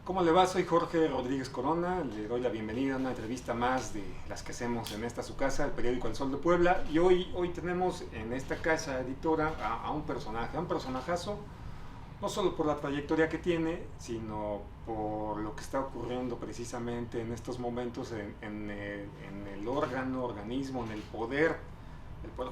¿Cómo le va? Soy Jorge Rodríguez Corona, le doy la bienvenida a una entrevista más de las que hacemos en esta su casa, el periódico El Sol de Puebla, y hoy tenemos en esta casa editora a un personaje, a un personajazo, no solo por la trayectoria que tiene, sino por lo que está ocurriendo precisamente en estos momentos en el organismo, en el poder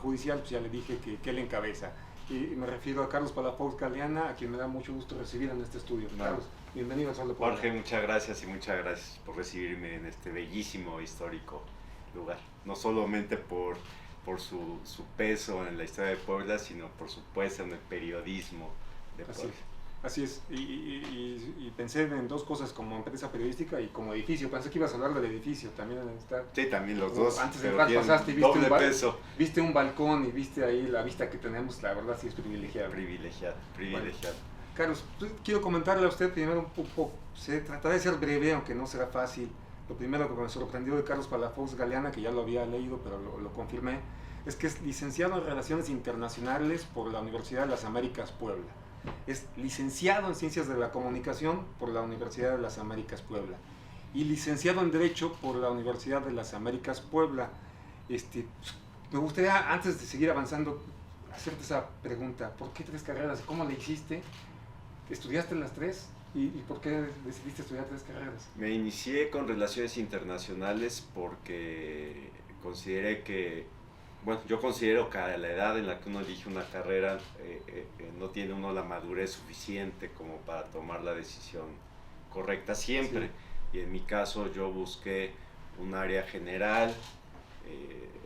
judicial. Pues ya le dije que él encabeza. Y me refiero a Carlos Palafox Galeana, a quien me da mucho gusto recibir en este estudio. No. Carlos, bienvenido al Sol de Puebla. Jorge, muchas gracias y muchas gracias por recibirme en este bellísimo histórico lugar. No solamente por su peso en la historia de Puebla, sino por su puesto en el periodismo de Puebla. Así es. Y pensé en dos cosas, como empresa periodística y como edificio. Pensé que ibas a hablar del edificio también. Sí, también los dos. Antes de entrar pasaste y doble peso. Viste un balcón y viste ahí la vista que tenemos. La verdad sí es privilegiada. Privilegiado. Bueno, Carlos, quiero comentarle a usted primero un poco. Trataré de ser breve, aunque no será fácil. Lo primero que me sorprendió de Carlos Palafox Galeana, que ya lo había leído, pero lo confirmé, es que es licenciado en Relaciones Internacionales por la Universidad de las Américas Puebla. Es licenciado en Ciencias de la Comunicación por la Universidad de las Américas Puebla y licenciado en Derecho por la Universidad de las Américas Puebla. Me gustaría, antes de seguir avanzando, hacerte esa pregunta: ¿por qué tres carreras? ¿Cómo le hiciste? ¿Estudiaste las tres? ¿Y por qué decidiste estudiar tres carreras? Me inicié con Relaciones Internacionales porque consideré que, bueno, yo considero que a la edad en la que uno elige una carrera no tiene uno la madurez suficiente como para tomar la decisión correcta siempre. Sí. Y en mi caso yo busqué un área general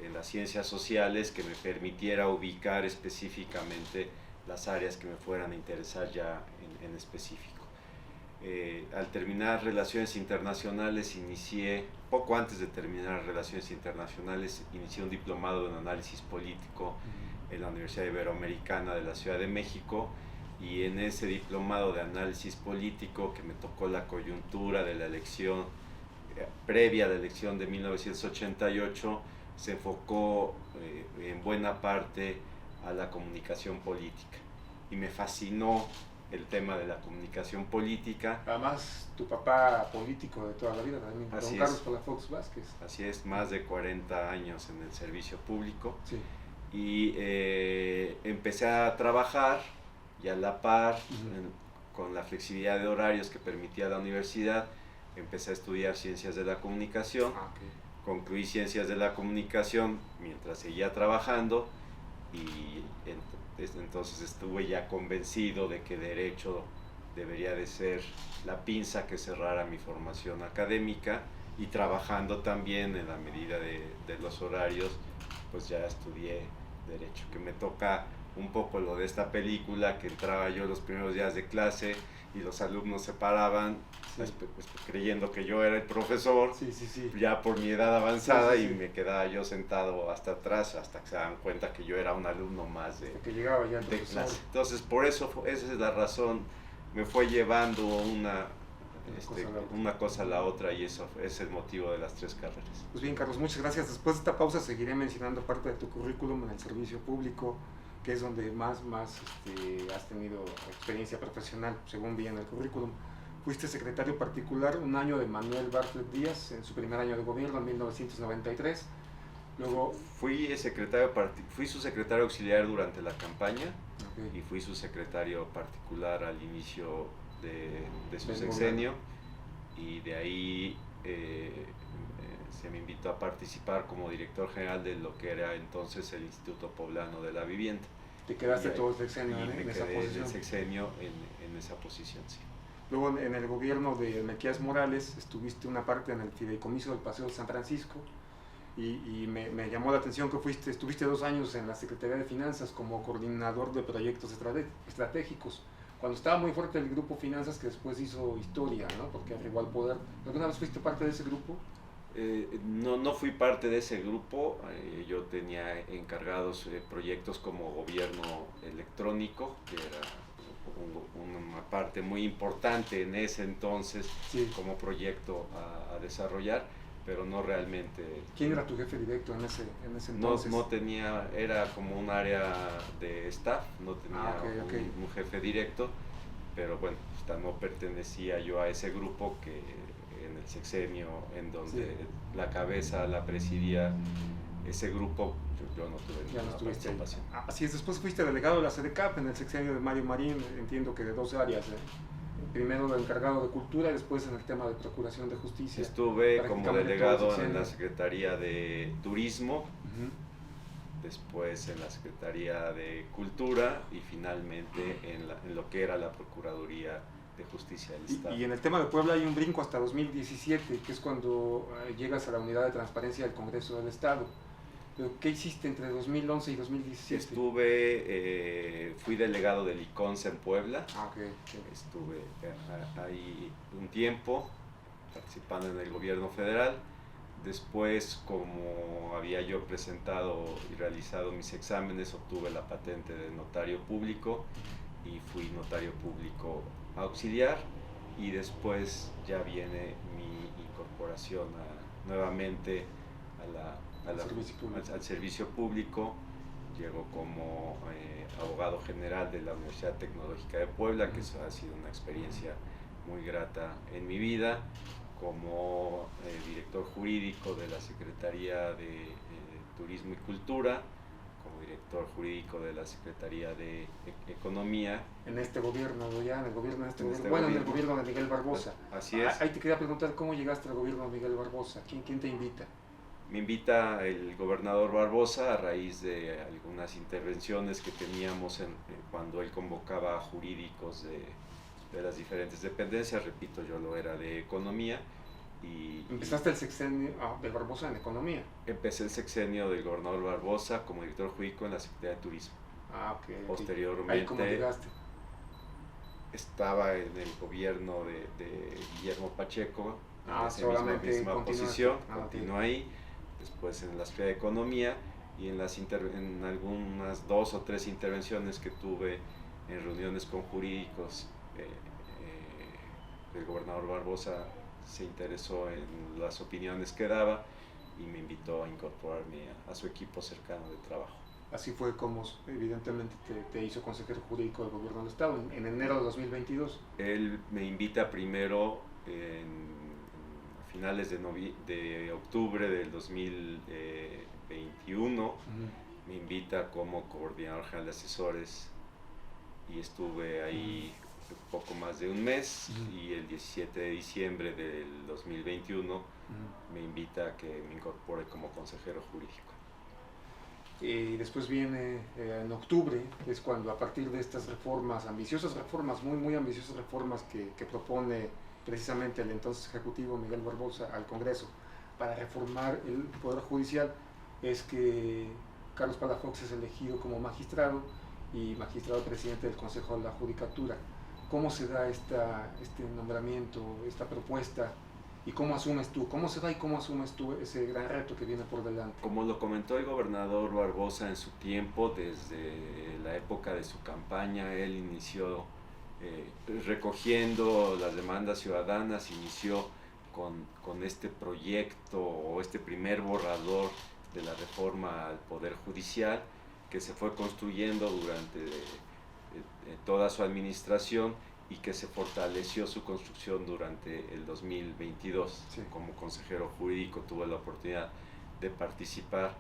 en las ciencias sociales que me permitiera ubicar específicamente las áreas que me fueran a interesar ya en específico. Al terminar Relaciones Internacionales poco antes de terminar Relaciones Internacionales, inicié un diplomado en análisis político en la Universidad Iberoamericana de la Ciudad de México, y en ese diplomado de análisis político, que me tocó la coyuntura de la elección, previa a la elección de 1988, se enfocó en buena parte a la comunicación política, y me fascinó el tema de la comunicación política. Además, tu papá político de toda la vida también, don Carlos Palafox Vázquez. Así es, más de 40 años en el servicio público. Sí. Y empecé a trabajar, y a la par, con la flexibilidad de horarios que permitía la universidad, empecé a estudiar Ciencias de la Comunicación. Okay. Concluí Ciencias de la Comunicación mientras seguía trabajando, y entonces estuve ya convencido de que Derecho debería de ser la pinza que cerrara mi formación académica, y trabajando también en la medida de los horarios, pues ya estudié Derecho, que me toca un poco lo de esta película, que entraba yo los primeros días de clase y los alumnos se paraban, sí, creyendo que yo era el profesor, sí. Ya por mi edad avanzada, sí. Y me quedaba yo sentado hasta atrás, hasta que se dan cuenta que yo era un alumno más de clase. Entonces, por eso, esa es la razón, me fue llevando una cosa a la otra, y eso es el motivo de las tres carreras. Pues bien, Carlos, muchas gracias. Después de esta pausa seguiré mencionando parte de tu currículum en el servicio público, que es donde más has tenido experiencia profesional, según vi en el currículum. Fuiste secretario particular un año de Manuel Bartlett Díaz en su primer año de gobierno, en 1993. Luego fui su secretario auxiliar durante la campaña, okay, y fui su secretario particular al inicio de su sexenio, y de ahí se me invitó a participar como director general de lo que era entonces el Instituto Poblano de la Vivienda. ¿Te quedaste todo el sexenio en esa posición? El sexenio en esa posición, sí. Luego en el gobierno de Melquíades Morales estuviste una parte en el fideicomiso del Paseo de San Francisco, y me llamó la atención que estuviste 2 años en la Secretaría de Finanzas como coordinador de proyectos estratégicos, cuando estaba muy fuerte el grupo Finanzas, que después hizo historia, ¿no? Porque arribó al poder. ¿Alguna vez fuiste parte de ese grupo? No fui parte de ese grupo. Yo tenía encargados proyectos como gobierno electrónico, que era una parte muy importante en ese entonces, sí, como proyecto a desarrollar, pero no realmente. ¿Quién era tu jefe directo en ese entonces? No tenía, era como un área de staff, no tenía un jefe directo, pero bueno, no pertenecía yo a ese grupo que en el sexenio en donde la cabeza la presidía ese grupo, yo no tuve ninguna participación. Así es, después fuiste delegado de la SEDECAP en el sexenio de Mario Marín, entiendo que de dos áreas, primero encargado de cultura y después en el tema de procuración de justicia. Estuve como delegado en la Secretaría de Turismo, después en la Secretaría de Cultura y finalmente en lo que era la Procuraduría de Justicia del Estado. Y en el tema de Puebla hay un brinco hasta 2017, que es cuando llegas a la Unidad de Transparencia del Congreso del Estado. ¿Qué hiciste entre 2011 y 2017? Fui delegado del ICONSE en Puebla. Okay. Estuve ahí un tiempo participando en el gobierno federal. Después, como había yo presentado y realizado mis exámenes, obtuve la patente de notario público y fui notario público auxiliar, y después ya viene mi incorporación nuevamente al servicio público. Llego como abogado general de la Universidad Tecnológica de Puebla, que eso ha sido una experiencia muy grata en mi vida, como director jurídico de la Secretaría de Turismo y Cultura, como director jurídico de la Secretaría de Economía. En este gobierno, en el gobierno de Miguel Barbosa. Así es. Ahí te quería preguntar, ¿cómo llegaste al gobierno de Miguel Barbosa? ¿Quién te invita? Me invita el gobernador Barbosa a raíz de algunas intervenciones que teníamos cuando él convocaba a jurídicos de las diferentes dependencias. Repito, yo lo era de Economía. ¿Empezaste el sexenio de Barbosa en Economía? Empecé el sexenio del gobernador Barbosa como director jurídico en la Secretaría de Turismo. Ok. Posteriormente, ¿Ahí cómo llegaste? Estaba en el gobierno de Guillermo Pacheco, en esa misma posición, continué ahí. Después en la Secretaría de Economía y en algunas 2 o 3 intervenciones que tuve en reuniones con jurídicos. El gobernador Barbosa se interesó en las opiniones que daba y me invitó a incorporarme a su equipo cercano de trabajo. Así fue como evidentemente te hizo consejero jurídico del gobierno del Estado en enero de 2022. Él me invita primero a finales de octubre del 2021, me invita como coordinador general de asesores y estuve ahí un poco más de un mes, y el 17 de diciembre del 2021 me invita a que me incorpore como consejero jurídico. Y después viene en octubre, es cuando a partir de estas reformas, muy ambiciosas reformas que propone precisamente el entonces ejecutivo Miguel Barbosa al Congreso para reformar el Poder Judicial, es que Carlos Palafox es elegido como magistrado y magistrado presidente del Consejo de la Judicatura. ¿Cómo se da este nombramiento, esta propuesta? ¿Y cómo asumes tú? ¿Cómo se da y cómo asumes tú ese gran reto que viene por delante? Como lo comentó el gobernador Barbosa en su tiempo, desde la época de su campaña, él inició recogiendo las demandas ciudadanas, inició con este proyecto o este primer borrador de la reforma al Poder Judicial, que se fue construyendo durante toda su administración y que se fortaleció su construcción durante el 2022. Sí. Como consejero jurídico tuve la oportunidad de participar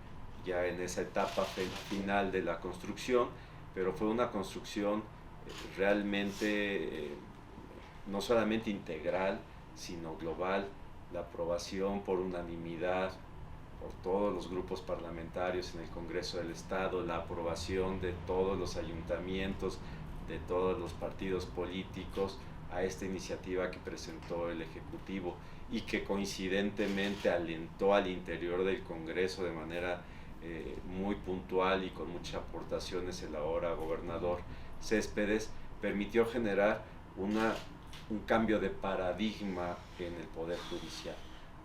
ya en esa etapa final de la construcción, pero fue una construcción realmente no solamente integral, sino global. La aprobación por unanimidad por todos los grupos parlamentarios en el Congreso del Estado, la aprobación de todos los ayuntamientos, de todos los partidos políticos a esta iniciativa que presentó el Ejecutivo y que coincidentemente alentó al interior del Congreso de manera muy puntual y con muchas aportaciones el ahora gobernador Céspedes, permitió generar un cambio de paradigma en el Poder Judicial.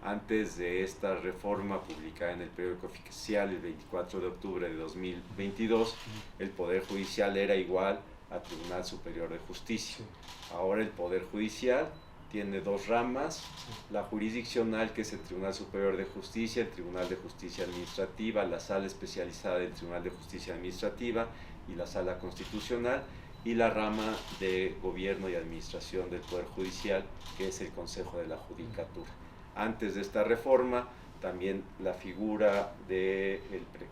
Antes de esta reforma publicada en el periódico oficial el 24 de octubre de 2022, el Poder Judicial era igual al Tribunal Superior de Justicia. Ahora el Poder Judicial tiene 2 ramas, la jurisdiccional, que es el Tribunal Superior de Justicia, el Tribunal de Justicia Administrativa, la Sala Especializada del Tribunal de Justicia Administrativa y la Sala Constitucional, y la rama de gobierno y administración del Poder Judicial, que es el Consejo de la Judicatura. Antes de esta reforma, también la figura de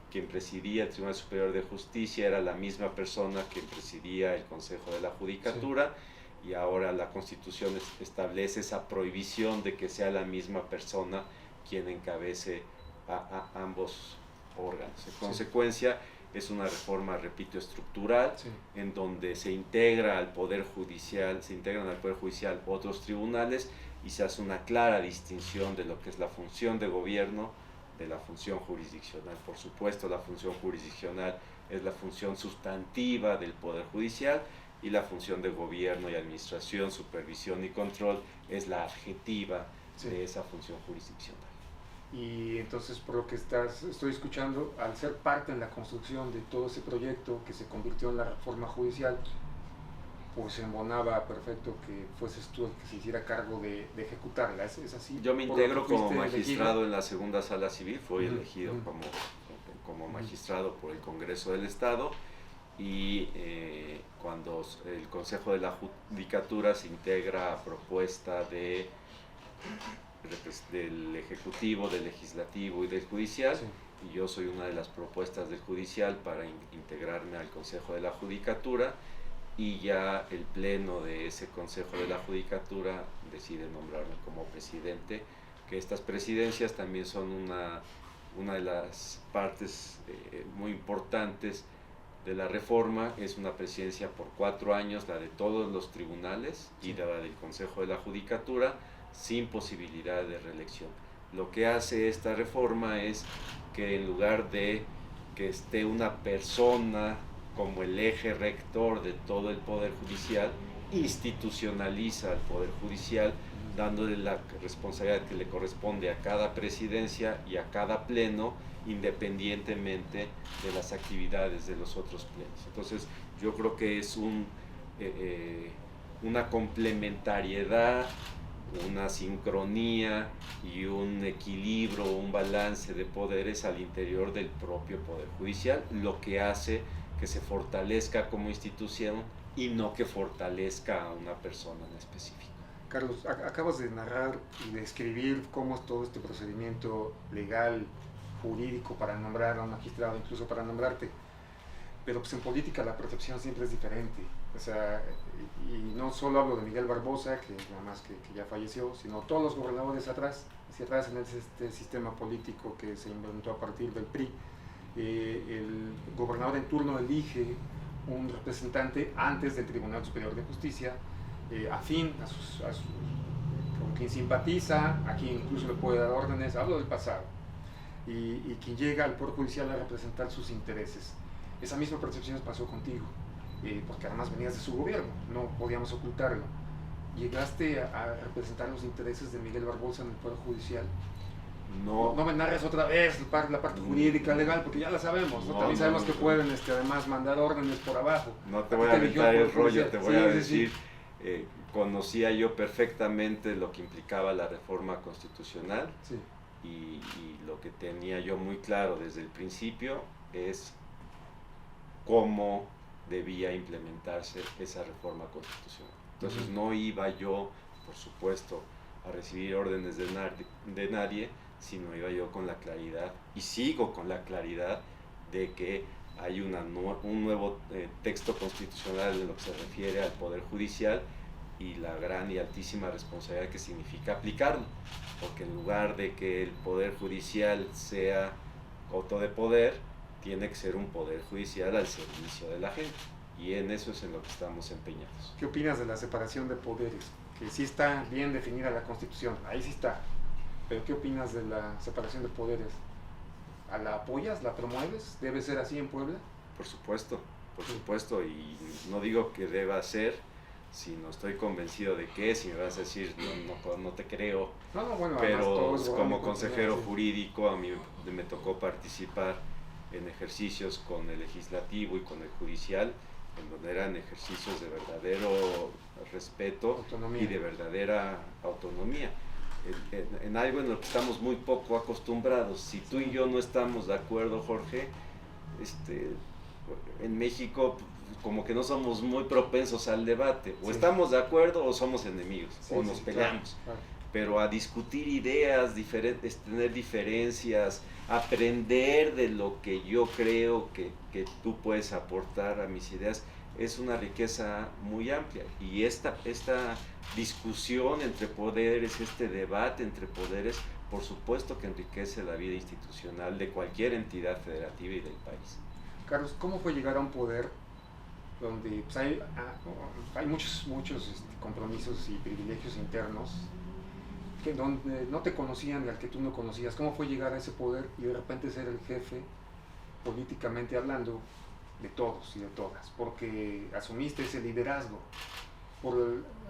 quien presidía el Tribunal Superior de Justicia era la misma persona que presidía el Consejo de la Judicatura, sí. Y ahora la Constitución establece esa prohibición de que sea la misma persona quien encabece a ambos órganos. En consecuencia, es una reforma, repito, estructural, sí. En donde se integran al Poder Judicial otros tribunales, y se hace una clara distinción de lo que es la función de gobierno de la función jurisdiccional. Por supuesto, la función jurisdiccional es la función sustantiva del Poder Judicial, y la función de gobierno y administración, supervisión y control es la adjetiva, sí. De esa función jurisdiccional. Y entonces, por lo que estoy escuchando, al ser parte en la construcción de todo ese proyecto que se convirtió en la reforma judicial, pues embonaba perfecto que fueses tú el que se hiciera cargo de ejecutarla. ¿Es así? Yo me integro como magistrado elegido en la segunda sala civil, fui elegido como magistrado por el Congreso del Estado, y cuando el Consejo de la Judicatura se integra a propuesta del Ejecutivo, del Legislativo y del Judicial, sí. Y yo soy una de las propuestas del Judicial para integrarme al Consejo de la Judicatura, y ya el pleno de ese Consejo de la Judicatura decide nombrarme como presidente, que estas presidencias también son una de las partes muy importantes de la reforma. Es una presidencia por 4 años, la de todos los tribunales, sí. Y la del Consejo de la Judicatura, sin posibilidad de reelección. Lo que hace esta reforma es que en lugar de que esté una persona como el eje rector de todo el Poder Judicial, institucionaliza al Poder Judicial, dándole la responsabilidad que le corresponde a cada presidencia y a cada pleno, independientemente de las actividades de los otros plenos. Entonces, yo creo que es una complementariedad, una sincronía y un equilibrio, un balance de poderes al interior del propio Poder Judicial, lo que hace que se fortalezca como institución y no que fortalezca a una persona en específico. Carlos, acabas de narrar y de escribir cómo es todo este procedimiento legal, jurídico para nombrar a un magistrado, incluso para nombrarte, pero pues en política la percepción siempre es diferente. O sea, y no solo hablo de Miguel Barbosa, que nada más que ya falleció, sino todos los gobernadores hacia atrás en este sistema político que se inventó a partir del PRI. El gobernador en turno elige un representante antes del Tribunal Superior de Justicia, afín con quien simpatiza, a quien incluso le puede dar órdenes. Hablo del pasado, y quien llega al Poder Judicial a representar sus intereses. Esa misma percepción pasó contigo, porque además venías de su gobierno, no podíamos ocultarlo. ¿Llegaste a representar los intereses de Miguel Barbosa en el Poder Judicial? No me narres otra vez la parte jurídica, legal, porque ya la sabemos, ¿no? También sabemos que pueden además mandar órdenes por abajo. No te voy a aventar el rollo, te voy a decir, sí. Conocía yo perfectamente lo que implicaba la reforma constitucional, sí. y lo que tenía yo muy claro desde el principio es cómo debía implementarse esa reforma constitucional. Entonces no iba yo, por supuesto, a recibir órdenes de nadie, sino iba yo con la claridad, y sigo con la claridad, de que hay un nuevo texto constitucional en lo que se refiere al Poder Judicial, y la gran y altísima responsabilidad que significa aplicarlo, porque en lugar de que el Poder Judicial sea coto de poder, tiene que ser un Poder Judicial al servicio de la gente, y en eso es en lo que estamos empeñados. ¿Qué opinas de la separación de poderes? Que sí está bien definida la Constitución, ahí sí está, pero ¿qué opinas de la separación de poderes? ¿La apoyas, la promueves? ¿Debe ser así en Puebla? Por supuesto, y no digo que deba ser, sino estoy convencido de que es, y me vas a decir, no te creo, bueno, pero como consejero jurídico a mí me tocó participar en ejercicios con el legislativo y con el judicial, en donde eran ejercicios de verdadero respeto, autonomía, y de verdadera autonomía, en algo en lo que estamos muy poco acostumbrados. Si tú y yo no estamos de acuerdo, Jorge, en México como que no somos muy propensos al debate, o Sí. estamos de acuerdo o somos enemigos, Sí, o nos sí, peleamos. claro. Pero a discutir ideas diferentes, tener diferencias, aprender de lo que yo creo que tú puedes aportar a mis ideas, es una riqueza muy amplia. Y esta discusión entre poderes, este debate entre poderes, por supuesto que enriquece la vida institucional de cualquier entidad federativa y del país. Carlos, ¿cómo fue llegar a un poder donde pues, hay muchos compromisos y privilegios internos donde no te conocían y al que tú no conocías? ¿Cómo fue llegar a ese poder y de repente ser el jefe, políticamente hablando, de todos y de todas? Porque asumiste ese liderazgo,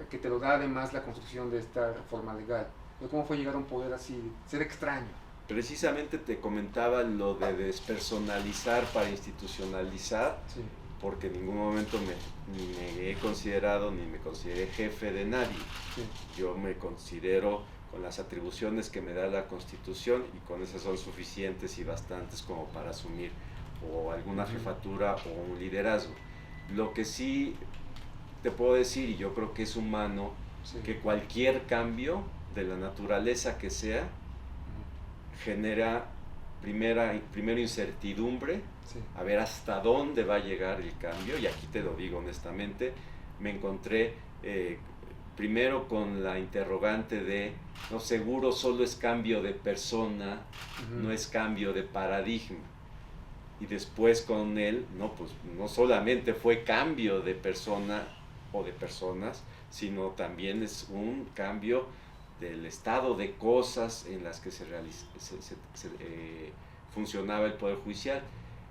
que te lo da además la construcción de esta reforma legal. ¿Cómo fue llegar a un poder así, ser extraño? Precisamente te comentaba lo de despersonalizar para institucionalizar, Sí. porque en ningún momento ni me he considerado ni me consideré jefe de nadie. Sí. Yo me considero con las atribuciones que me da la Constitución, y con esas son suficientes y bastantes como para asumir o alguna jefatura o un liderazgo. Lo que sí te puedo decir, y yo creo que es humano, Sí. que cualquier cambio de la naturaleza que sea genera primero incertidumbre, Sí. a ver hasta dónde va a llegar el cambio, y aquí te lo digo honestamente, me encontré primero con la interrogante de, no, seguro solo es cambio de persona, no es cambio de paradigma. Y después con él, no, pues no solamente fue cambio de persona o de personas, sino también es un cambio del estado de cosas en las que funcionaba el Poder Judicial.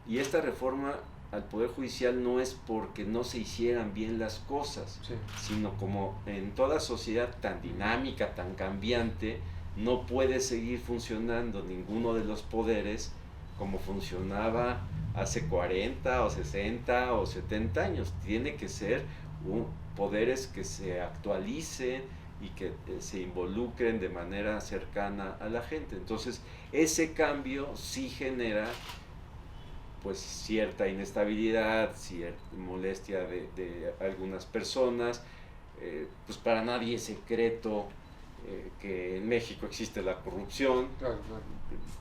Y esta reforma al Poder Judicial no es porque no se hicieran bien las cosas, Sí. sino como en toda sociedad tan dinámica, tan cambiante, no puede seguir funcionando ninguno de los poderes como funcionaba hace 40 o 60 o 70 años. Tiene que ser poderes que se actualicen y que se involucren de manera cercana a la gente. Entonces, ese cambio sí genera pues cierta inestabilidad, cierta molestia de algunas personas. Pues para nadie es secreto que en México existe la corrupción. Claro, claro.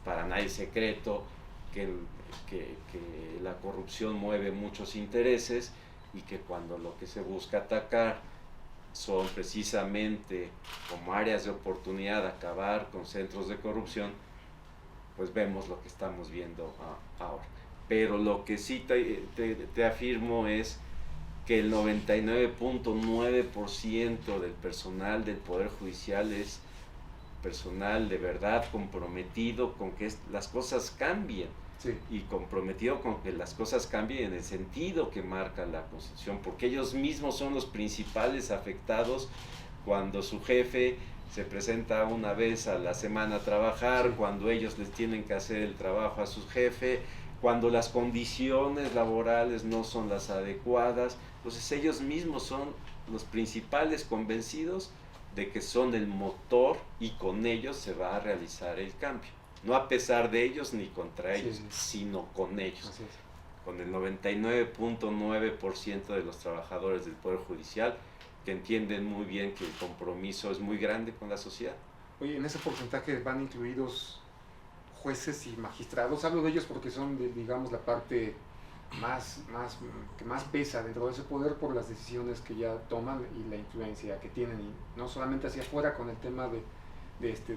Para nadie es secreto que la corrupción mueve muchos intereses, y que cuando lo que se busca atacar son precisamente como áreas de oportunidad, acabar con centros de corrupción, pues vemos lo que estamos viendo ahora. Pero lo que sí te afirmo es que el 99.9% del personal del Poder Judicial es personal de verdad comprometido con que las cosas cambien. Sí. Y comprometido con que las cosas cambien en el sentido que marca la Constitución, porque ellos mismos son los principales afectados cuando su jefe se presenta una vez a la semana a trabajar, sí, cuando ellos les tienen que hacer el trabajo a su jefe, cuando las condiciones laborales no son las adecuadas. Entonces ellos mismos son los principales convencidos de que son el motor, y con ellos se va a realizar el cambio. No a pesar de ellos ni contra ellos, sí, sino con ellos. Así es. Con el 99.9% de los trabajadores del Poder Judicial, que entienden muy bien que el compromiso es muy grande con la sociedad. Oye, en ese porcentaje van incluidos jueces y magistrados. Hablo de ellos porque son, digamos, la parte que más pesa dentro de ese poder por las decisiones que ya toman y la influencia que tienen, y no solamente hacia afuera con el tema de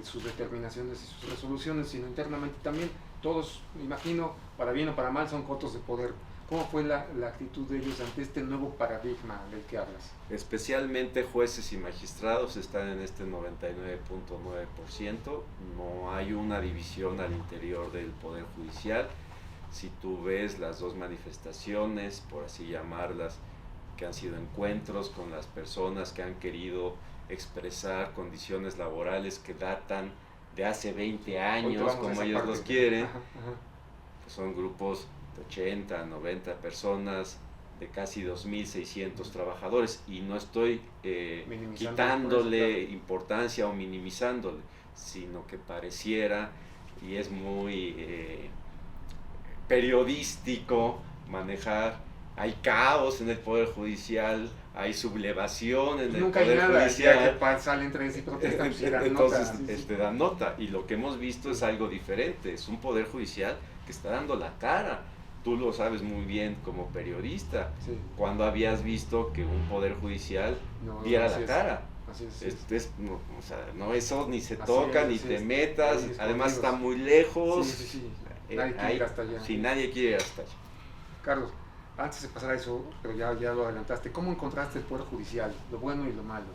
sus determinaciones y sus resoluciones, sino internamente también. Todos, me imagino, para bien o para mal, son cotos de poder. ¿Cómo fue la actitud de ellos ante este nuevo paradigma del que hablas? Especialmente jueces y magistrados están en este 99.9%. No hay una división al interior del Poder Judicial. Si tú ves las dos manifestaciones, por así llamarlas, que han sido encuentros con las personas que han querido expresar condiciones laborales que datan de hace 20 años, como ellos los quieren, pues son grupos de 80, 90 personas, de casi 2.600 trabajadores, y no estoy quitándole importancia o minimizándole, sino que pareciera, y es muy periodístico manejar hay caos en el Poder Judicial, hay sublevación en el Nunca hay Poder nada, Judicial. ya que salen entre sí protestan, pues, dan Entonces nota, sí, sí. te dan nota, y lo que hemos visto es algo diferente, es un Poder Judicial que está dando la cara. Tú lo sabes muy bien como periodista, Sí. cuando habías visto que un Poder Judicial No, diera así la es. cara. Así es. No, o sea, no, eso ni se Así toca, es, ni así te es. metas, Ahí además escondidos. está muy lejos. Sí, sí, sí. Nadie quiere ir hasta allá. Sí, nadie quiere ir hasta allá. Carlos, antes de pasar a eso, pero ya lo adelantaste, ¿cómo encontraste el Poder Judicial? Lo bueno y lo malo.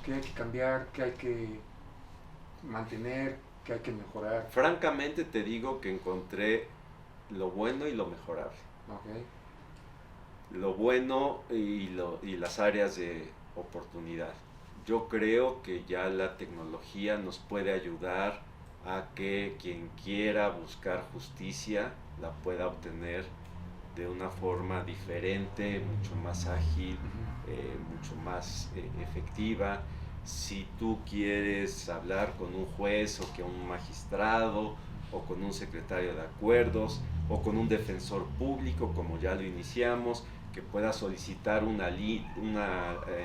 ¿Qué hay que cambiar? ¿Qué hay que mantener? ¿Qué hay que mejorar? Francamente te digo que encontré lo bueno y lo mejorable. Okay. Lo bueno y las áreas de oportunidad. Yo creo que ya la tecnología nos puede ayudar a que quien quiera buscar justicia la pueda obtener de una forma diferente, mucho más ágil, mucho más efectiva. Si tú quieres hablar con un juez o con un magistrado o con un secretario de acuerdos o con un defensor público, como ya lo iniciamos, que puedas solicitar una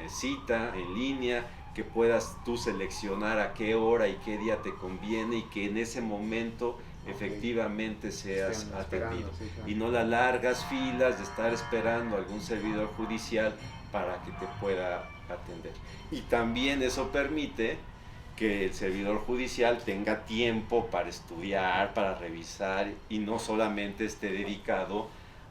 cita en línea, que puedas tú seleccionar a qué hora y qué día te conviene y que en ese momento efectivamente seas atendido, sí, claro. y no las largas filas de estar esperando a algún servidor judicial para que te pueda atender. Y también eso permite que el servidor judicial tenga tiempo para estudiar, para revisar, y no solamente esté dedicado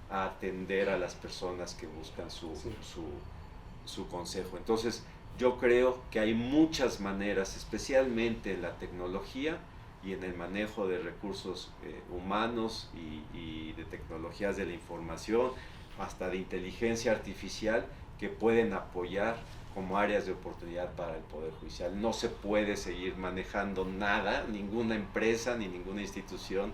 a atender a las personas que buscan su consejo. Entonces, yo creo que hay muchas maneras, especialmente en la tecnología y en el manejo de recursos humanos y de tecnologías de la información, hasta de inteligencia artificial, que pueden apoyar como áreas de oportunidad para el Poder Judicial. No se puede seguir manejando nada, ninguna empresa ni ninguna institución,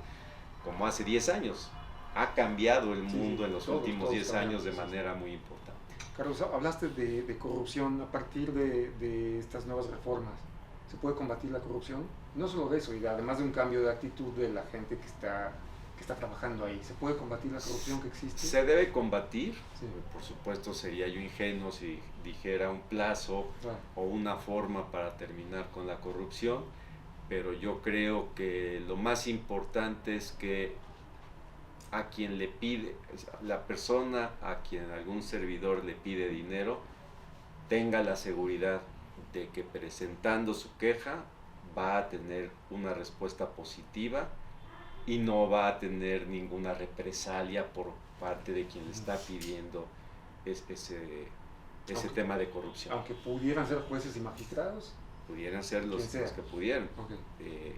como hace 10 años. Ha cambiado el mundo en los últimos 10 años de manera muy importante. Carlos, hablaste de corrupción. A partir de estas nuevas reformas, ¿se puede combatir la corrupción? No solo de eso, y además de un cambio de actitud de la gente que está trabajando ahí. ¿Se puede combatir la corrupción que existe? Se debe combatir. Sí. Por supuesto, sería yo ingenuo si dijera un plazo o una forma para terminar con la corrupción, pero yo creo que lo más importante es que a quien le pide, la persona a quien algún servidor le pide dinero, tenga la seguridad de que presentando su queja va a tener una respuesta positiva y no va a tener ninguna represalia por parte de quien le está pidiendo ese tema de corrupción. Aunque pudieran ser jueces y magistrados. Pudieran ser los que pudieran.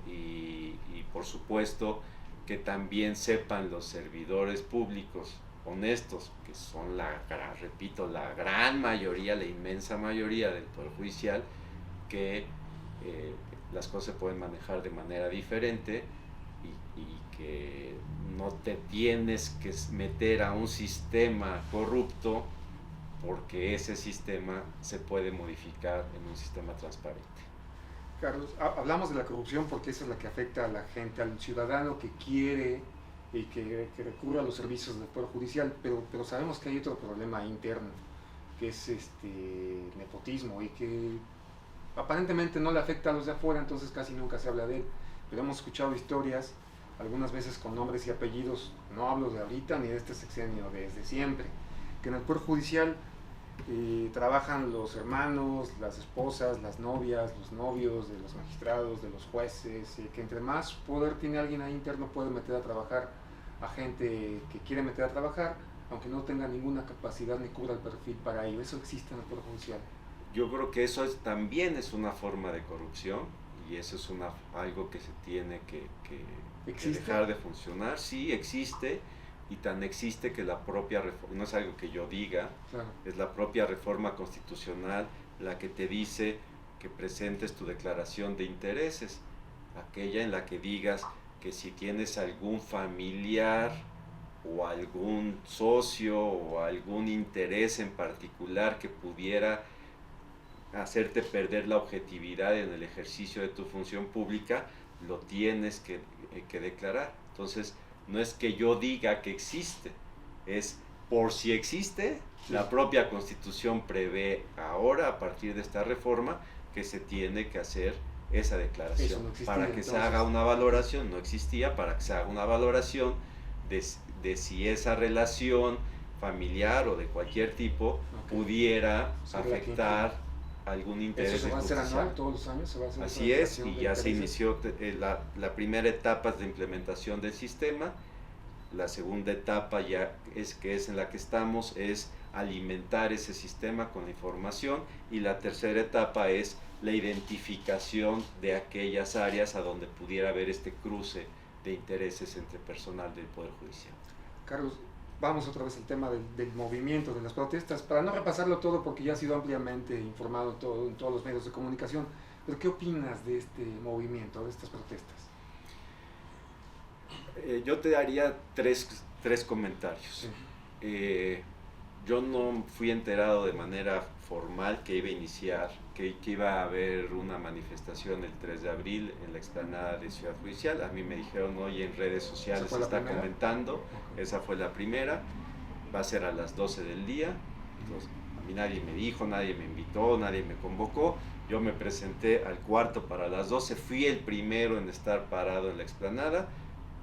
Y por supuesto que también sepan los servidores públicos honestos, que son repito, la gran mayoría, la inmensa mayoría del Poder Judicial, que las cosas se pueden manejar de manera diferente y que no te tienes que meter a un sistema corrupto, porque ese sistema se puede modificar en un sistema transparente. Carlos, hablamos de la corrupción porque esa es la que afecta a la gente, al ciudadano que quiere y que recurre a los servicios del Poder Judicial, pero sabemos que hay otro problema interno, que es nepotismo, y que aparentemente no le afecta a los de afuera, entonces casi nunca se habla de él. Pero hemos escuchado historias, algunas veces con nombres y apellidos, no hablo de ahorita ni de este sexenio, desde siempre, que en el Poder Judicial trabajan los hermanos, las esposas, las novias, los novios de los magistrados, de los jueces, que entre más poder tiene alguien ahí interno puede meter a trabajar a gente que quiere meter a trabajar, aunque no tenga ninguna capacidad ni cubra el perfil para ello. Eso existe en el Poder Judicial. Yo creo que eso también es una forma de corrupción, y eso es algo que se tiene que dejar de funcionar. Sí, existe. Y tan existe que la propia reforma, no es algo que yo diga, claro, es la propia reforma constitucional la que te dice que presentes tu declaración de intereses, aquella en la que digas que si tienes algún familiar o algún socio o algún interés en particular que pudiera hacerte perder la objetividad en el ejercicio de tu función pública, lo tienes que declarar. Entonces, no es que yo diga que existe, es por si existe, Sí. la propia Constitución prevé ahora, a partir de esta reforma, que se tiene que hacer esa declaración. Eso no existía, para que se entonces. haga una valoración, no existía, para que se haga una valoración de si esa relación familiar o de cualquier tipo Ok. pudiera Sobre la afectar algún interés ¿Eso se va a hacer justicial. anual todos los años? ¿Se va a hacer esa Así es, declaración y de ya se intereses? inició la primera etapa de implementación del sistema. La segunda etapa ya que es en la que estamos, es alimentar ese sistema con la información, y la tercera etapa es la identificación de aquellas áreas a donde pudiera haber este cruce de intereses entre personal del Poder Judicial. Carlos, vamos otra vez al tema del movimiento, de las protestas, para no repasarlo todo porque ya ha sido ampliamente informado en todos los medios de comunicación, pero ¿qué opinas de este movimiento, de estas protestas? Yo te daría tres comentarios. Sí. Yo no fui enterado de manera formal que iba a iniciar, que iba a haber una manifestación el 3 de abril en la explanada de Ciudad Judicial. A mí me dijeron hoy en redes sociales, se está comentando, Okay. esa fue la primera, va a ser a las 12 del día. Entonces, a mí nadie me dijo, nadie me invitó, nadie me convocó. Yo me presenté al cuarto para las 12, fui el primero en estar parado en la explanada,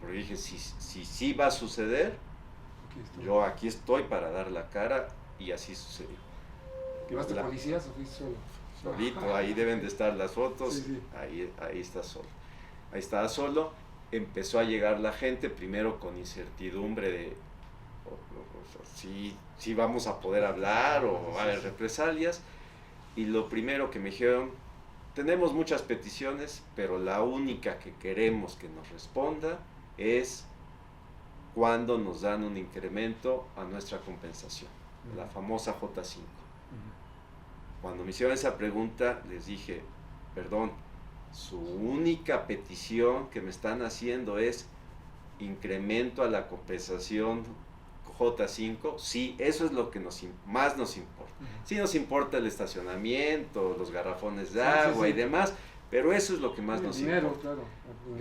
porque dije, si va a suceder, yo aquí estoy para dar la cara, y así sucedió. ¿Llevaste policías o fuiste solo? Solito, ahí deben de estar las fotos, Sí, sí. ahí está solo. Ahí estaba solo, empezó a llegar la gente, primero con incertidumbre de si vamos a poder hablar o va a haber represalias, y lo primero que me dijeron, tenemos muchas peticiones, pero la única que queremos que nos responda es cuando nos dan un incremento a nuestra compensación, la famosa J5. Cuando me hicieron esa pregunta, les dije, perdón, su única petición que me están haciendo es incremento a la compensación J5. Sí, eso es lo que más nos importa. Sí nos importa el estacionamiento, los garrafones de agua y demás, pero eso es lo que más nos importa. Claro,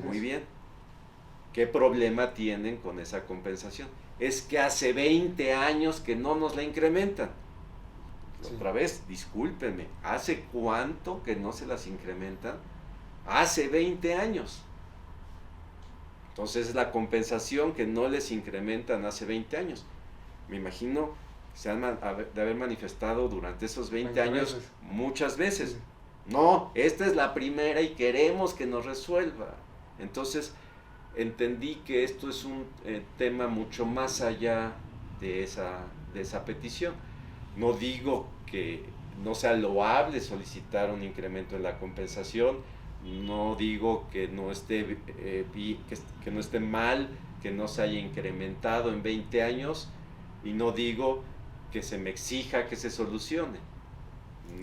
muy bien. ¿Qué problema tienen con esa compensación? Es que hace 20 años que no nos la incrementan. Sí. Otra vez, discúlpenme, ¿hace cuánto que no se las incrementan? Hace 20 años. Entonces, la compensación que no les incrementan hace 20 años. Me imagino que se han de haber manifestado durante esos 20 años veces. Muchas veces. Sí. No, esta es la primera y queremos que nos resuelva. Entonces, entendí que esto es un tema mucho más allá de esa petición. No digo que no sea loable solicitar un incremento en la compensación, no digo que no esté, que no esté mal, que no se haya incrementado en 20 años, y no digo que se me exija que se solucione.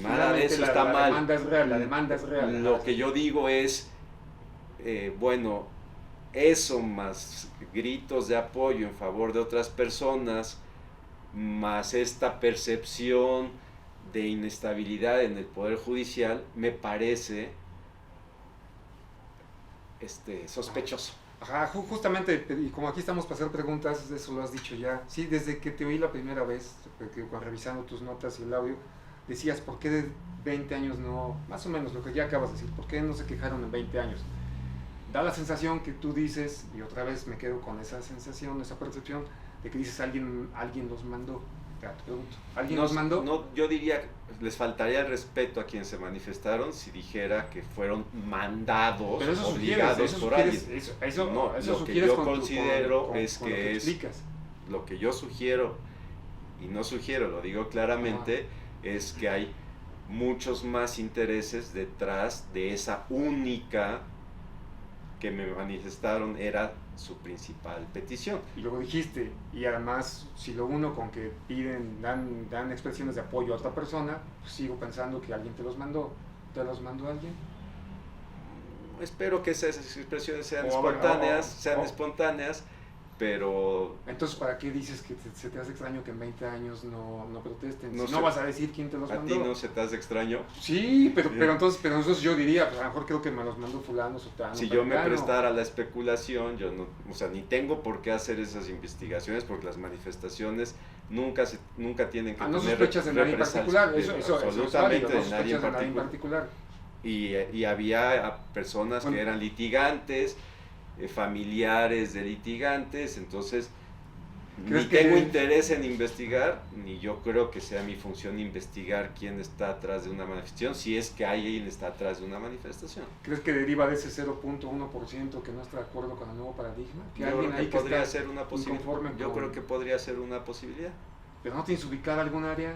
Nada de eso está mal. La demanda es real. Lo que yo digo es, bueno, eso más gritos de apoyo en favor de otras personas, más esta percepción de inestabilidad en el Poder Judicial, me parece sospechoso. Ajá, justamente, y como aquí estamos para hacer preguntas, eso lo has dicho ya. Sí, desde que te oí la primera vez, revisando tus notas y el audio, decías, ¿por qué de 20 años no? Más o menos lo que ya acabas de decir, ¿por qué no se quejaron en 20 años? Da la sensación que tú dices, y otra vez me quedo con esa sensación, esa percepción, de que dices, alguien los mandó. Te pregunto, ¿alguien los mandó? No, yo diría que les faltaría el respeto a quienes se manifestaron si dijera que fueron mandados, pero obligados por alguien. Eso lo que yo considero es que lo que yo sugiero, y no sugiero, lo digo claramente, es que hay muchos más intereses detrás de esa única que me manifestaron era su principal petición. Y luego dijiste, y además si lo uno con que dan expresiones de apoyo a otra persona, pues sigo pensando que alguien te los mandó. ¿Te los mandó alguien? Espero que esas expresiones sean espontáneas, pero Entonces, ¿para qué dices que se te hace extraño que en 20 años no protesten? no Si sé, no vas a decir quién te los ¿a mandó. ti no se te hace extraño? Sí, pero Sí. entonces yo diría, pues a lo mejor creo que me los mandó fulano, sotano, Si yo me perengano. prestara a la especulación, yo no, o sea, ni tengo por qué hacer esas investigaciones porque las manifestaciones nunca tienen que No tener sospechas de nadie en represalias, particular, eso es válido, absolutamente no de nadie en sospechas de nadie en particular. particular. Y había personas Bueno. que eran litigantes, familiares de litigantes, entonces ni ¿Crees que- tengo interés en investigar, ni yo creo que sea mi función investigar quién está atrás de una manifestación, si es que alguien está atrás de una manifestación. ¿Crees que deriva de ese 0.1% que no está de acuerdo con el nuevo paradigma? Que Yo alguien creo ahí que que podría está ser una posibilidad. inconforme Yo con- creo que podría ser una posibilidad. Pero no tienes ubicada algún área,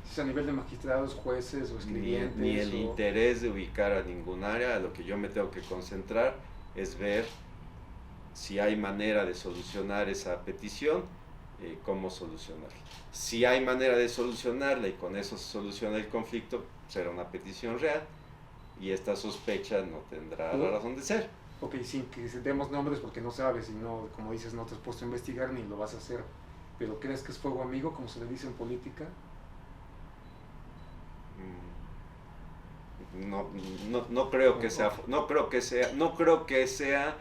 si es a nivel de magistrados, jueces o escribientes. Ni el o... interés de ubicar a ningún área. A lo que yo me tengo que concentrar es ver si hay manera de solucionar esa petición, cómo solucionarla. Si hay manera de solucionarla y con eso se soluciona el conflicto, será una petición real y esta sospecha no tendrá la razón de ser. Ok, sin que demos nombres porque no sabes y no, como dices, no te has puesto a investigar ni lo vas a hacer. ¿Pero crees que es fuego amigo, como se le dice en política? No creo que sea, no creo que sea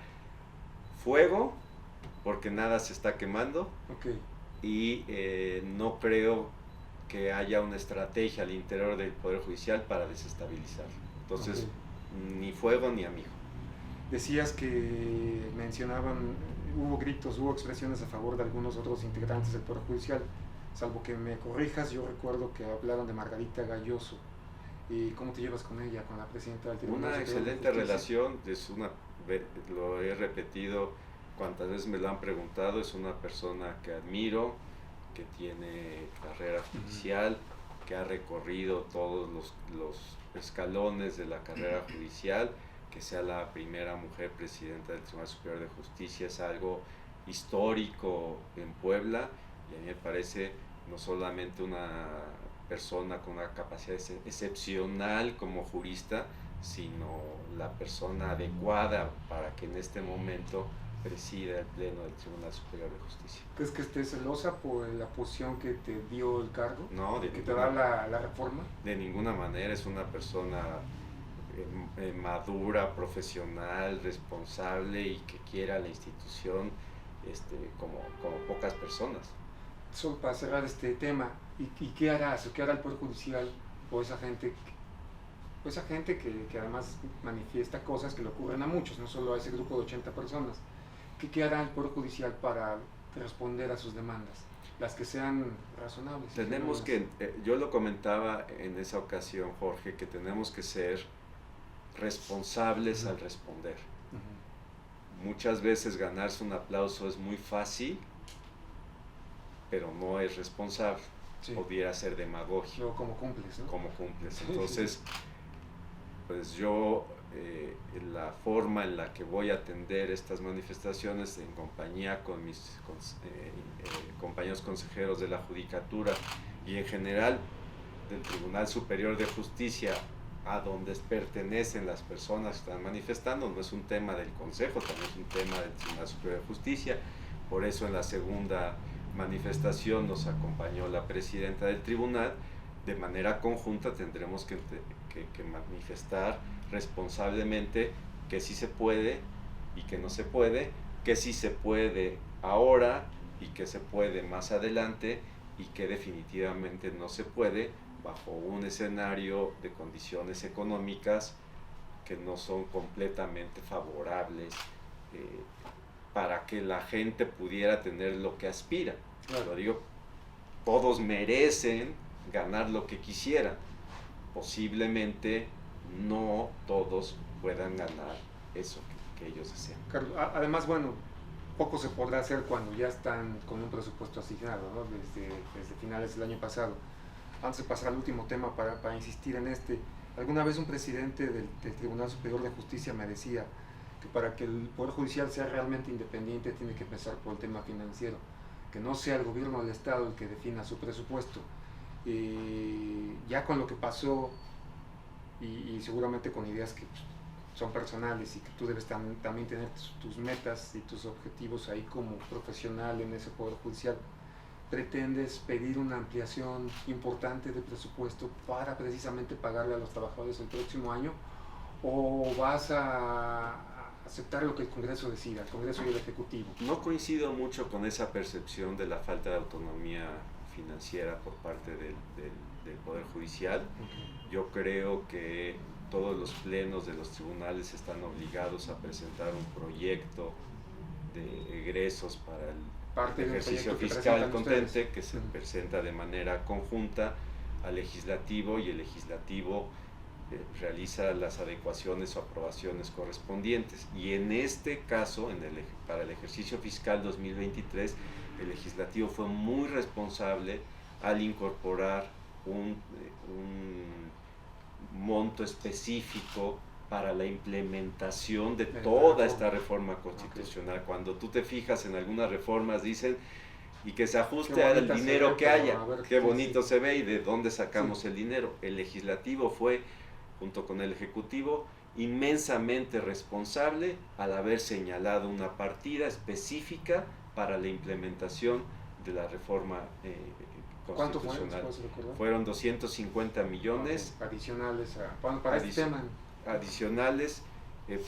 fuego, porque nada se está quemando. Okay. Y no creo que haya una estrategia al interior del Poder Judicial para desestabilizarlo. Entonces, ni fuego ni amigo. Decías que mencionaban, hubo gritos, hubo expresiones a favor de algunos otros integrantes del Poder Judicial, salvo que me corrijas, yo recuerdo que hablaron de Margarita Galloso. ¿Y cómo te llevas con ella, con la presidenta del Tribunal Una Superior de excelente Justicia? relación, lo he repetido cuantas veces me lo han preguntado, es una persona que admiro, que tiene carrera judicial, que ha recorrido todos los escalones de la carrera judicial, que sea la primera mujer presidenta del Tribunal Superior de Justicia es algo histórico en Puebla, y a mí me parece no solamente una persona con una capacidad excepcional como jurista, sino la persona adecuada para que en este momento presida el Pleno del Tribunal Superior de Justicia. ¿Crees que estés celosa por la posición que te dio el cargo? No, ¿Que te da la reforma? De ninguna manera, es una persona madura, profesional, responsable y que quiera la institución como pocas personas. Solo para cerrar este tema, ¿y qué harás o qué hará el Poder Judicial o esa gente que además manifiesta cosas que le ocurren a muchos, no solo a ese grupo de 80 personas? ¿Qué hará el Poder Judicial para responder a sus demandas? Las que sean razonables. Tenemos que, yo lo comentaba en esa ocasión, Jorge, que tenemos que ser responsables al responder. Muchas veces ganarse un aplauso es muy fácil, pero no es responsable. Sí. Pudiera ser demagogia. Luego, ¿cómo cumples, no? ¿Cómo cumples? Entonces, pues yo, la forma en la que voy a atender estas manifestaciones en compañía con mis compañeros consejeros de la Judicatura y en general del Tribunal Superior de Justicia, a donde pertenecen las personas que están manifestando, no es un tema del Consejo, también es un tema del Tribunal Superior de Justicia. Por eso en la segunda manifestación nos acompañó la presidenta del tribunal. De manera conjunta tendremos que manifestar responsablemente que sí se puede y que no se puede, que sí se puede ahora y que se puede más adelante, y que definitivamente no se puede bajo un escenario de condiciones económicas que no son completamente favorables para que la gente pudiera tener lo que aspira. Lo digo, todos merecen ganar lo que quisieran. Posiblemente no todos puedan ganar eso que ellos desean. Carlos, además, bueno, poco se podrá hacer cuando ya están con un presupuesto asignado, ¿no? Desde finales del año pasado. Antes de pasar al último tema, para insistir en alguna vez un presidente del Tribunal Superior de Justicia me decía que para que el Poder Judicial sea realmente independiente tiene que empezar por el tema financiero, que no sea el gobierno del Estado el que defina su presupuesto. Ya con lo que pasó y seguramente con ideas que son personales y que tú debes también tener tus metas y tus objetivos ahí como profesional en ese Poder Judicial, ¿pretendes pedir una ampliación importante de presupuesto para precisamente pagarle a los trabajadores el próximo año? ¿O vas a aceptar lo que el Congreso decida, el Congreso y el Ejecutivo? No coincido mucho con esa percepción de la falta de autonomía financiera por parte del Poder Judicial. Okay. Yo creo que todos los plenos de los tribunales están obligados a presentar un proyecto de egresos para el ejercicio fiscal contente, que se presenta de manera conjunta al legislativo, y el legislativo realiza las adecuaciones o aprobaciones correspondientes. Y en este caso, para el ejercicio fiscal 2023, el legislativo fue muy responsable al incorporar un monto específico para la implementación de toda esta reforma constitucional. Okay. Cuando tú te fijas en algunas reformas, dicen, y que se ajuste al dinero que haya, qué bonito se ve y de dónde sacamos el dinero. El legislativo fue, junto con el ejecutivo, inmensamente responsable al haber señalado una partida específica para la implementación de la reforma constitucional. ¿Cuánto fue? Fueron 250 millones adicionales para este tema. Adicionales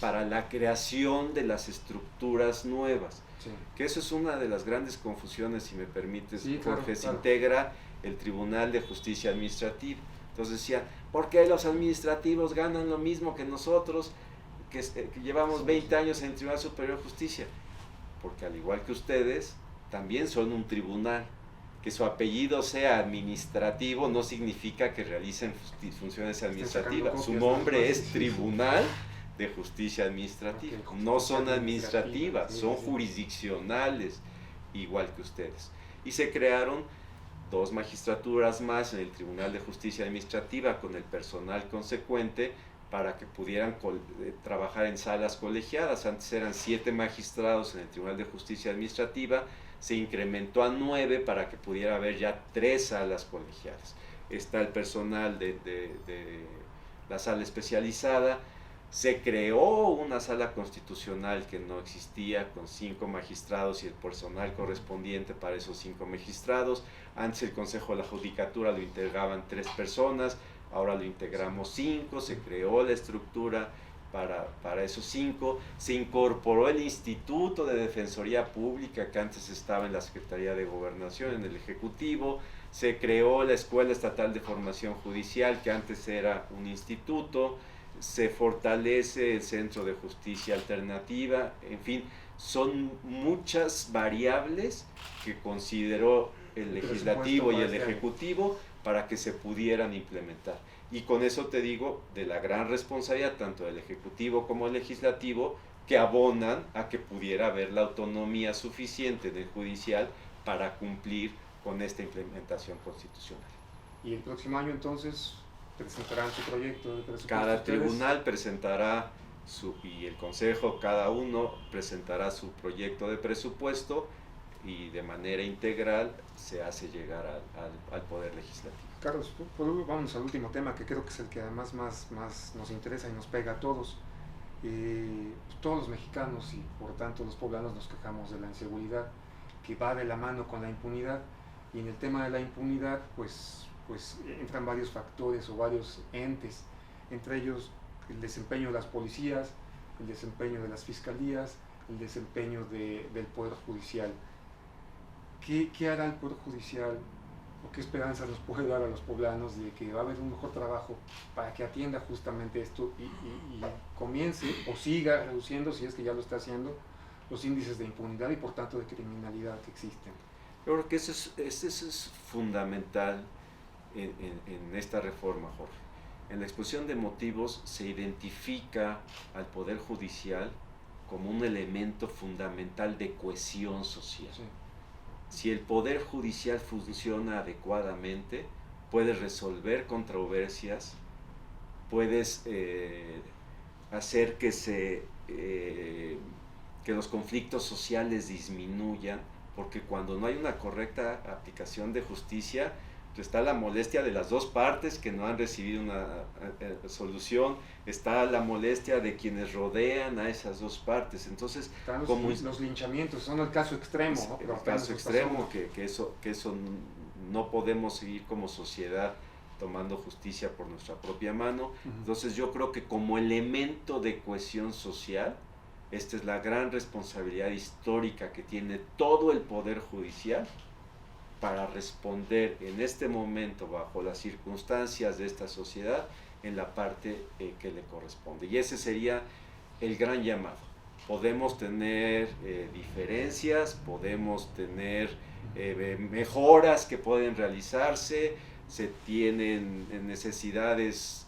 para la creación de las estructuras nuevas. Sí. Que eso es una de las grandes confusiones, si me permites, sí, Jorge. Claro. Se integra el Tribunal de Justicia Administrativa. Entonces decían, ¿por qué los administrativos ganan lo mismo que nosotros, que llevamos 20 años en el Tribunal Superior de Justicia? Porque al igual que ustedes, también son un tribunal. Que su apellido sea administrativo no significa que realicen funciones administrativas. Su nombre es Tribunal de Justicia Administrativa. Okay, no son administrativas, son jurisdiccionales, igual que ustedes. Y se crearon 2 magistraturas más en el Tribunal de Justicia Administrativa con el personal consecuente para que pudieran trabajar en salas colegiadas. Antes eran 7 magistrados en el Tribunal de Justicia Administrativa, se incrementó a 9 para que pudiera haber ya 3 salas colegiadas. Está el personal de la sala especializada, se creó una sala constitucional que no existía, con 5 magistrados y el personal correspondiente para esos 5 magistrados. Antes el Consejo de la Judicatura lo integraban 3 personas, ahora lo integramos 5, se creó la estructura para esos 5, se incorporó el Instituto de Defensoría Pública, que antes estaba en la Secretaría de Gobernación, en el Ejecutivo, se creó la Escuela Estatal de Formación Judicial, que antes era un instituto, se fortalece el Centro de Justicia Alternativa, en fin, son muchas variables que consideró el Legislativo y el Ejecutivo para que se pudieran implementar. Y con eso te digo de la gran responsabilidad tanto del Ejecutivo como del Legislativo, que abonan a que pudiera haber la autonomía suficiente del Judicial para cumplir con esta implementación constitucional. ¿Y el próximo año entonces presentarán su proyecto de presupuesto? Cada tribunal presentará y el Consejo, cada uno presentará su proyecto de presupuesto y de manera integral se hace llegar al Poder Legislativo. Carlos, vamos al último tema, que creo que es el que además más nos interesa y nos pega a todos. Todos los mexicanos y por tanto los poblanos nos quejamos de la inseguridad, que va de la mano con la impunidad, y en el tema de la impunidad pues entran varios factores o varios entes, entre ellos el desempeño de las policías, el desempeño de las fiscalías, el desempeño del Poder Judicial. ¿Qué hará el Poder Judicial o qué esperanza nos puede dar a los poblanos de que va a haber un mejor trabajo para que atienda justamente esto y comience o siga reduciendo, si es que ya lo está haciendo, los índices de impunidad y por tanto de criminalidad que existen? Yo creo que eso es fundamental en esta reforma, Jorge. En la exposición de motivos se identifica al Poder Judicial como un elemento fundamental de cohesión social. Sí. Si el Poder Judicial funciona adecuadamente, puedes resolver controversias, puedes hacer que los conflictos sociales disminuyan, porque cuando no hay una correcta aplicación de justicia, está la molestia de las dos partes que no han recibido una solución, está la molestia de quienes rodean a esas dos partes. Entonces, están los linchamientos, son el caso extremo, ¿no? El caso extremo, que eso no podemos seguir como sociedad tomando justicia por nuestra propia mano. Entonces yo creo que como elemento de cohesión social, esta es la gran responsabilidad histórica que tiene todo el Poder Judicial para responder en este momento, bajo las circunstancias de esta sociedad, en la parte que le corresponde. Y ese sería el gran llamado. Podemos tener diferencias, podemos tener mejoras que pueden realizarse, se tienen necesidades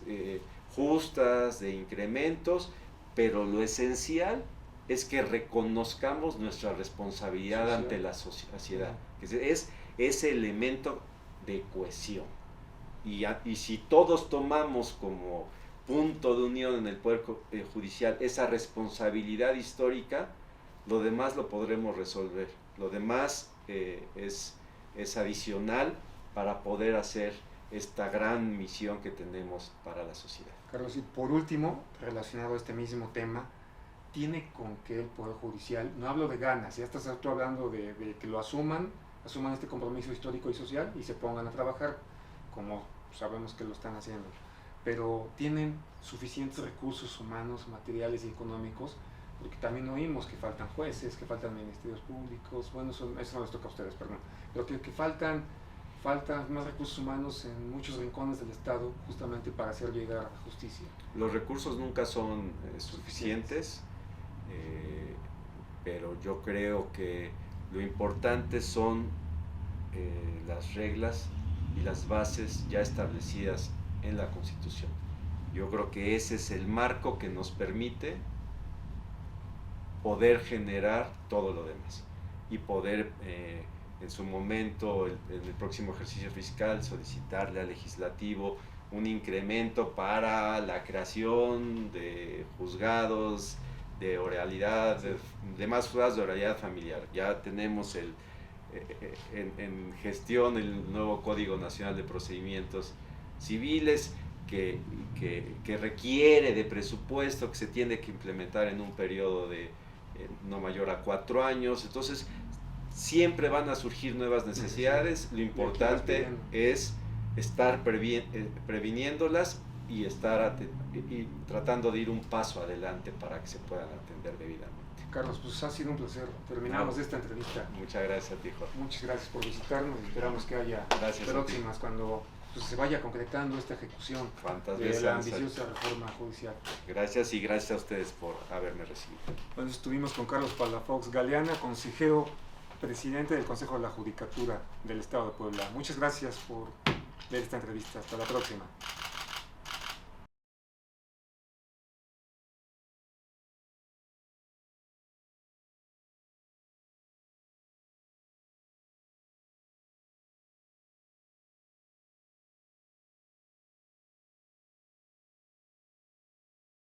justas de incrementos, pero lo esencial es que reconozcamos nuestra responsabilidad ante la sociedad, que es ese elemento de cohesión. Y si todos tomamos como punto de unión en el Poder Judicial esa responsabilidad histórica, lo demás lo podremos resolver. Lo demás es adicional para poder hacer esta gran misión que tenemos para la sociedad. Carlos, y por último, relacionado a este mismo tema, ¿tiene con qué el Poder Judicial? No hablo de ganas, ya estás tú hablando de que lo asuman este compromiso histórico y social y se pongan a trabajar, como sabemos que lo están haciendo, pero ¿tienen suficientes recursos humanos, materiales y económicos? Porque también oímos que faltan jueces, que faltan ministerios públicos, bueno, eso no les toca a ustedes, perdón, pero que faltan más recursos humanos en muchos rincones del Estado justamente para hacer llegar a la justicia. Los recursos nunca son suficientes, pero yo creo que lo importante son las reglas y las bases ya establecidas en la Constitución. Yo creo que ese es el marco que nos permite poder generar todo lo demás y poder en su momento, en el próximo ejercicio fiscal, solicitarle al legislativo un incremento para la creación de juzgados de oralidad, de más juzgados de oralidad familiar. Ya tenemos en gestión el nuevo Código Nacional de Procedimientos Civiles que requiere de presupuesto que se tiene que implementar en un periodo de no mayor a 4 años. Entonces siempre van a surgir nuevas necesidades. Lo importante es estar previniéndolas y estar tratando de ir un paso adelante para que se puedan atender debidamente. Carlos, pues ha sido un placer. Terminamos esta entrevista. Muchas gracias a ti, Jorge. Muchas gracias por visitarnos y esperamos que haya próximas cuando se vaya concretando esta ejecución de la ambiciosa reforma judicial. Gracias y gracias a ustedes por haberme recibido. Bueno, estuvimos con Carlos Palafox Galeana, consejero presidente del Consejo de la Judicatura del Estado de Puebla. Muchas gracias por ver esta entrevista. Hasta la próxima.